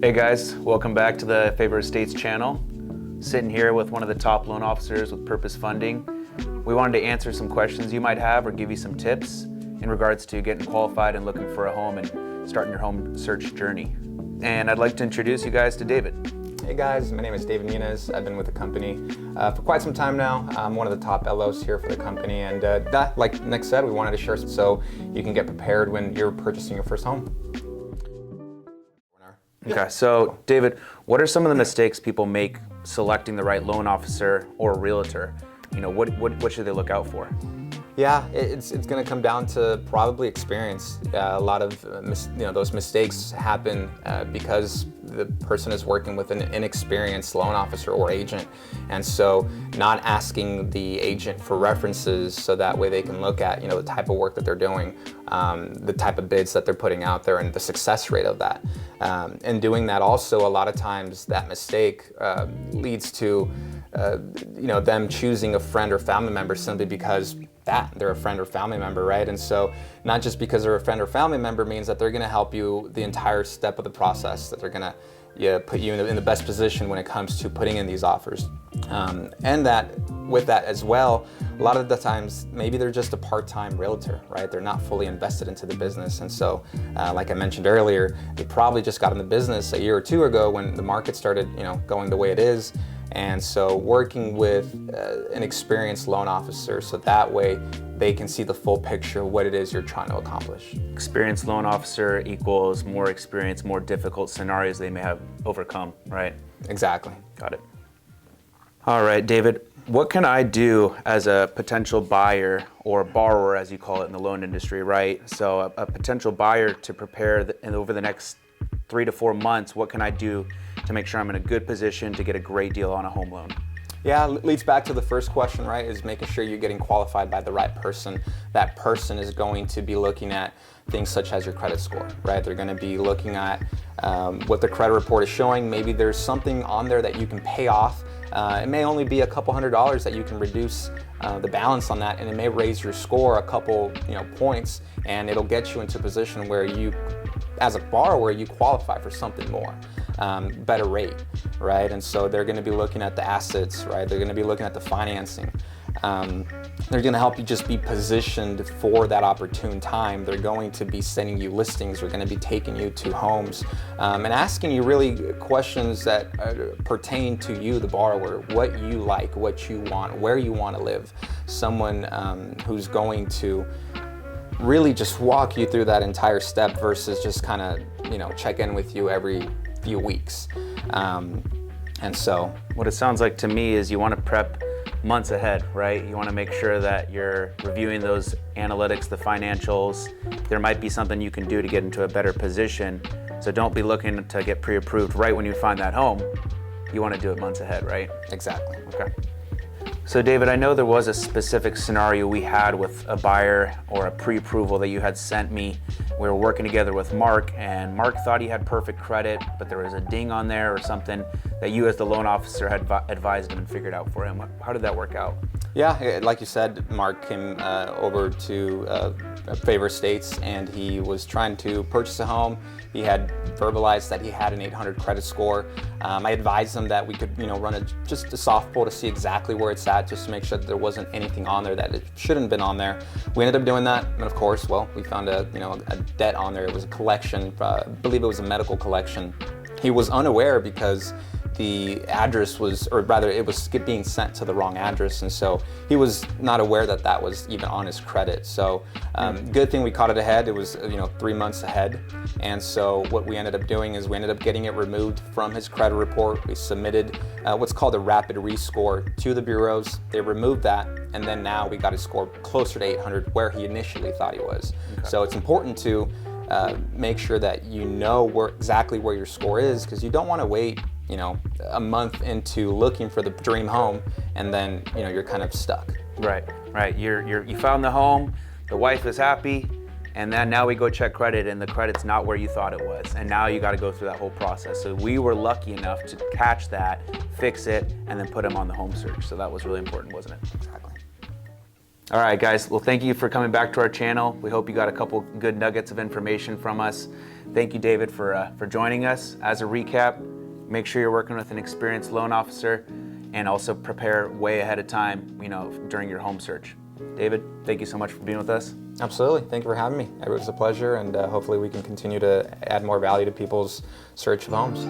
Hey guys, welcome back to the Favor Estates channel. Sitting here with one of the top loan officers with Purpose Funding. We wanted to answer some questions you might have or give you some tips in regards to getting qualified and looking for a home and starting your home search journey. And I'd like to introduce you guys to David. Hey guys, my name is David Muniz. I've been with the company for quite some time now. I'm one of the top LOs here for the company, and like Nick said, we wanted to share so you can get prepared when you're purchasing your first home. Okay, so David, what are some of the mistakes people make selecting the right loan officer or realtor? You know, what should they look out for? Yeah, it's going to come down to probably experience. A lot of those mistakes happen because the person is working with an inexperienced loan officer or agent, and so not asking the agent for references so that way they can look at the type of work that they're doing, the type of bids that they're putting out there, and the success rate of that. And doing that also, a lot of times that mistake leads to them choosing a friend or family member simply because they're a friend or family member, right? And so not just because they're a friend or family member means that they're going to help you the entire step of the process, that they're going to put you in the best position when it comes to putting in these offers. And that with that as well, a lot of the times maybe they're just a part-time realtor, right? They're not fully invested into the business. And so like I mentioned earlier, they probably just got in the business a year or two ago when the market started going the way it is. And so working with an experienced loan officer so that way they can see the full picture of what it is you're trying to accomplish. Experienced loan officer equals more experience, more difficult scenarios they may have overcome, right? Exactly. Got it. All right, David, what can I do as a potential buyer or borrower, as you call it in the loan industry, right? So a potential buyer to prepare and over the next 3 to 4 months, what can I do to make sure I'm in a good position to get a great deal on a home loan? Yeah, leads back to the first question, right? Is making sure you're getting qualified by the right person. That person is going to be looking at things such as your credit score, right? They're going to be looking at what the credit report is showing. Maybe there's something on there that you can pay off. It may only be a couple $100s that you can reduce the balance on that, and it may raise your score a couple points, and it'll get you into a position where you, as a borrower, you qualify for something more. Better rate, right? And so they're going to be looking at the assets, right? They're going to be looking at the financing. They're going to help you just be positioned for that opportune time. They're going to be sending you listings. They're going to be taking you to homes and asking you really questions that pertain to you, the borrower, what you like, what you want, where you want to live. Someone who's going to really just walk you through that entire step versus just kind of, check in with you every few weeks. And so what it sounds like to me is you want to prep months ahead, right? You want to make sure that you're reviewing those analytics, the financials. There might be something you can do to get into a better position. So don't be looking to get pre-approved right when you find that home. You want to do it months ahead, right? Exactly. Okay. So David, I know there was a specific scenario we had with a buyer or a pre-approval that you had sent me. We were working together with Mark, and Mark thought he had perfect credit, but there was a ding on there or something that you as the loan officer had advised him and figured out for him. How did that work out? Yeah, like you said, Mark came over to Favor Estates, and he was trying to purchase a home. He had verbalized that he had an 800 credit score. I advised him that we could, run just a soft pull to see exactly where it's at, just to make sure that there wasn't anything on there that it shouldn't have been on there. We ended up doing that, and of course, we found a debt on there. It was a collection. I believe it was a medical collection. He was unaware because the address was, or rather it was being sent to the wrong address, and so he was not aware that that was even on his credit. So good thing we caught it ahead. It was 3 months ahead, and so what we ended up doing is we ended up getting it removed from his credit report. We submitted what's called a rapid rescore to the bureaus. They removed that, and then now we got his score closer to 800 where he initially thought he was. Okay. So it's important to make sure that you know exactly where your score is, because you don't want to wait a month into looking for the dream home, and then you're kind of stuck. Right. You found the home, the wife is happy, and then now we go check credit, and the credit's not where you thought it was, and now you got to go through that whole process. So we were lucky enough to catch that, fix it, and then put him on the home search. So that was really important, wasn't it? Exactly. All right, guys. Well, thank you for coming back to our channel. We hope you got a couple good nuggets of information from us. Thank you, David, for joining us. As a recap, make sure you're working with an experienced loan officer, and also prepare way ahead of time, during your home search. David, thank you so much for being with us. Absolutely. Thank you for having me. It was a pleasure, and hopefully we can continue to add more value to people's search of homes.